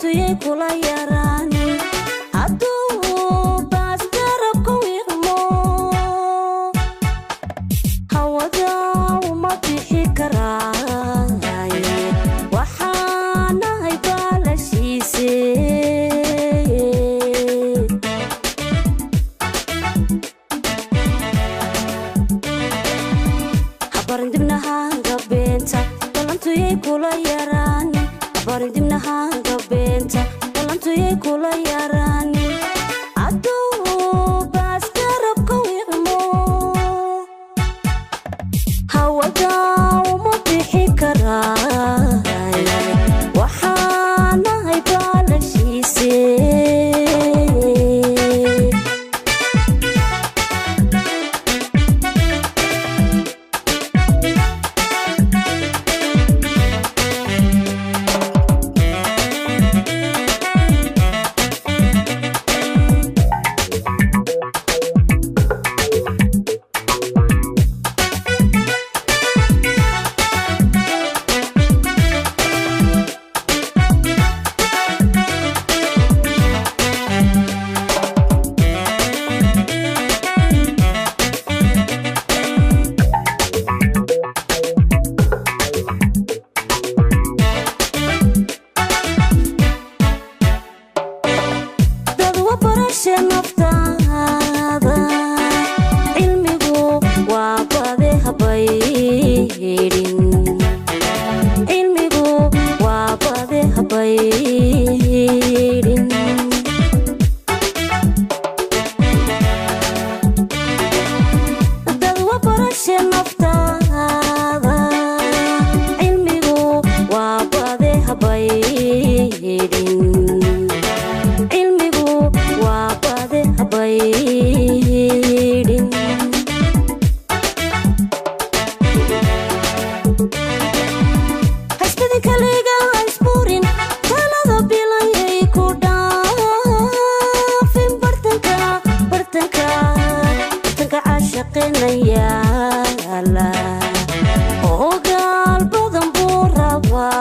balantuyay kula yaraan hadduu baas garabku wiiqmo hawada uma bixi karaaye waxaanahay baalashiise habarindibnahaanga beenta balantuyay kula yaraan habarindibnahaanga beenta balantuyay kula yaraan hadduu baas garabka wiiqmo hawada uma bixi karaaye waxaanahay baalashiise naftaada cilmigu waa bade habaydhin cilmigu waa bade habaydhin dad wa barashe naftaada cilmigu waa bade habaydhin hasbadin kaliga haysbuurin talada bilayay ku dhaafin bartanka caashaqinayaala oo gaal badan buu rabaaye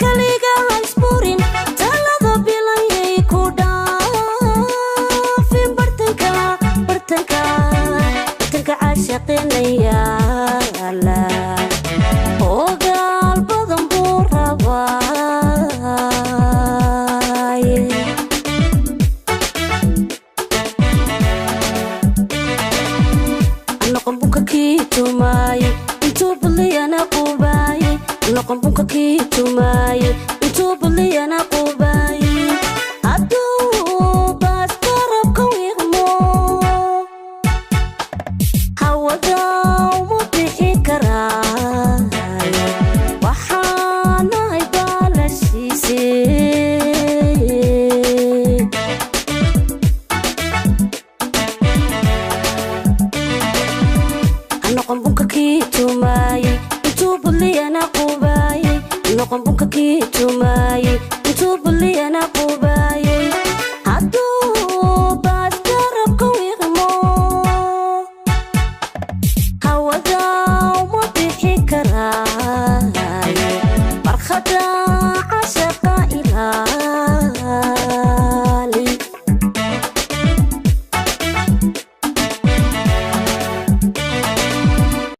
kaliga haysbuurin talada bilayay ku dhaafin bartanka caashaqinayaala oo gaal badan buu rabaaye noqon bunka kii tumaaye intuu baliyana qubaaye noqon bunka kii tumaaye intuu baliyana qubaaye hadduu baas garabka wiiqmo hawada uma bixi karaaye waxaanahay baalashiise noqon bunka kii tumaaye